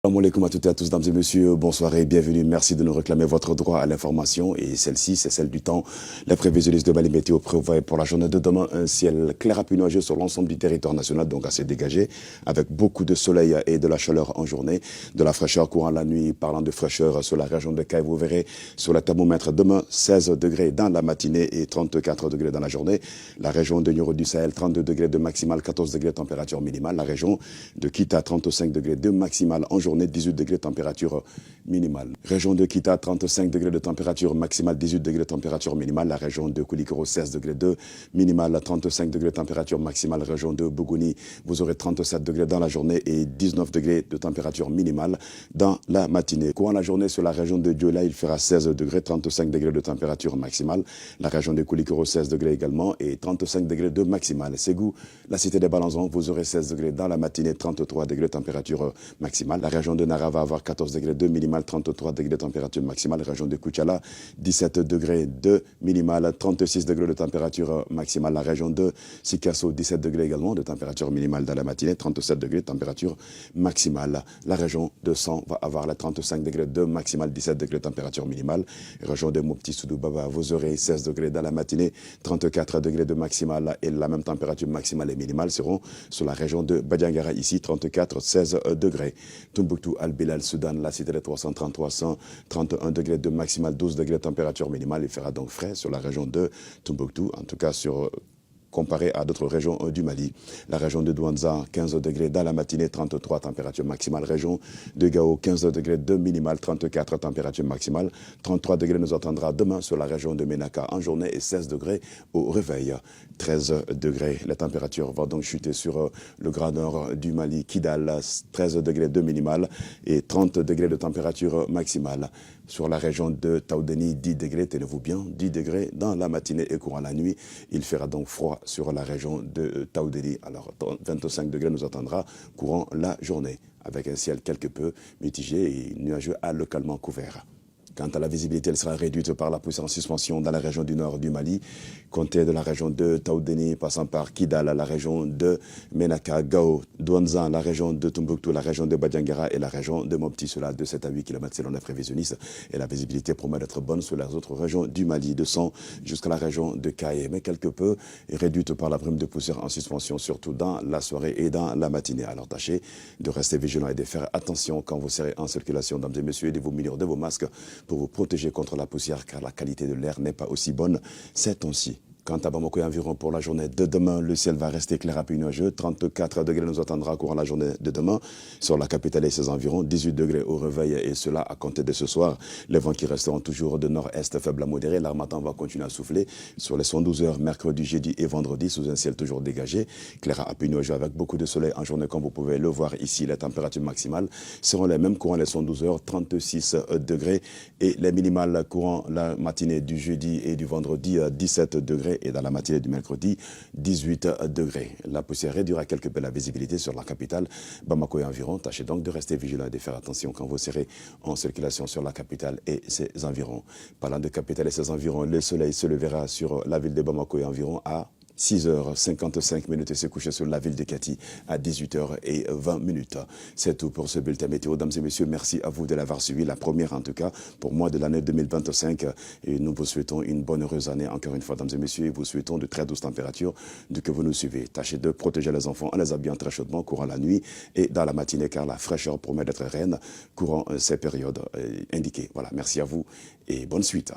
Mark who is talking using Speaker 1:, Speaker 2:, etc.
Speaker 1: Salam alaikum à toutes et à tous, dames et messieurs, bonsoir et bienvenue. Merci de nous réclamer votre droit à l'information et celle-ci, c'est celle du temps. Les prévisionnistes de Mali Météo prévoient pour la journée de demain un ciel clair à peu nuageux sur l'ensemble du territoire national, donc assez dégagé, avec beaucoup de soleil et de la chaleur en journée, de la fraîcheur courant la nuit. Parlant de fraîcheur sur la région de Caille, vous verrez sur le thermomètre demain 16 degrés dans la matinée et 34 degrés dans la journée. La région de Nioro du Sahel, 32 degrés de maximale, 14 degrés de température minimale. La région de Kita, 35 degrés de maximale en journée, 18 degrés de température minimale. Région de Kita, 35 degrés de température maximale, 18 degrés de température minimale. La région de Koulikoro, 16 degrés de minimale, 35 degrés de température maximale. Région de Bougouni, vous aurez 37 degrés dans la journée et 19 degrés de température minimale dans la matinée. Courant la journée sur la région de Diola, il fera 16 degrés, 35 degrés de température maximale. La région de Koulikoro, 16 degrés également et 35 degrés de maximale. Ségou, la cité des Balanzons, vous aurez 16 degrés dans la matinée, 33 degrés de température maximale. La région de Nara va avoir 14 degrés de minimale, 33 degrés de température maximale. Région de Koutiala, 17 degrés de minimale, 36 degrés de température maximale. La région de Sikasso, 17 degrés également de température minimale dans la matinée, 37 degrés de température maximale. La région de San va avoir la 35 degrés de maximale, 17 degrés de température minimale. Région de Mopti Soudoubaba, vous aurez 16 degrés dans la matinée, 34 degrés de maximale et la même température maximale et minimale seront sur la région de Badiangara, ici 34, 16 degrés. Tombouctou, Al-Bilal, Soudan, la cité des 333, 131 degrés de maximale, 12 degrés de température minimale. Il fera donc frais sur la région de Tombouctou, en tout cas comparé à d'autres régions du Mali. La région de Douanza, 15 degrés dans la matinée, 33 température maximale. Région de Gao, 15 degrés de minimale, 34 température maximale. 33 degrés nous attendra demain sur la région de Ménaka en journée et 16 degrés au réveil. 13 degrés. La température va donc chuter sur le grand nord du Mali, Kidal, 13 degrés de minimale et 30 degrés de température maximale. Sur la région de Taoudeni, 10 degrés, tenez-vous bien, 10 degrés dans la matinée et courant la nuit. Il fera donc froid sur la région de Taoudeni. Alors 25 degrés nous attendra courant la journée, avec un ciel quelque peu mitigé et nuageux à localement couvert. Quant à la visibilité, elle sera réduite par la poussière en suspension dans la région du nord du Mali, comptée de la région de Taoudeni, passant par Kidal, la région de Ménaka, Gao, Douanza, la région de Tombouctou, la région de Badiangara et la région de Mopti, cela de 7 à 8 km selon les prévisionnistes. Et la visibilité promet d'être bonne sur les autres régions du Mali, de San jusqu'à la région de Kaye, mais quelque peu réduite par la brume de poussière en suspension, surtout dans la soirée et dans la matinée. Alors tâchez de rester vigilant et de faire attention quand vous serez en circulation, dames et messieurs, et de vous munir de vos masques pour vous protéger contre la poussière, car la qualité de l'air n'est pas aussi bonne ces temps-ci. Quant à Bamako et environ pour la journée de demain, le ciel va rester clair à peu nuageux. 34 degrés nous attendra courant la journée de demain sur la capitale et ses environs. 18 degrés au réveil et cela à compter de ce soir. Les vents qui resteront toujours de nord-est faible à modéré. L'harmattan va continuer à souffler sur les 112 heures mercredi, jeudi et vendredi sous un ciel toujours dégagé. Clair à peu nuageux avec beaucoup de soleil en journée comme vous pouvez le voir ici. Les températures maximales seront les mêmes courant les 112 heures, 36 degrés et les minimales courant la matinée du jeudi et du vendredi 17 degrés. Et dans la matinée du mercredi, 18 degrés. La poussière réduira quelque peu la visibilité sur la capitale, Bamako et environ. Tâchez donc de rester vigilant et de faire attention quand vous serez en circulation sur la capitale et ses environs. Parlant de capitale et ses environs, le soleil se levera sur la ville de Bamako et environ à 6h55 et se coucher sur la ville de Kati à 18h20. C'est tout pour ce bulletin météo. Dames et messieurs, merci à vous de l'avoir suivi. La première en tout cas pour moi de l'année 2025. Et nous vous souhaitons une bonne heureuse année encore une fois, dames et messieurs. Et vous souhaitons de très douces températures de que vous nous suivez. Tâchez de protéger les enfants en les habillant très chaudement courant la nuit et dans la matinée car la fraîcheur promet d'être reine courant ces périodes indiquées. Voilà, merci à vous et bonne suite.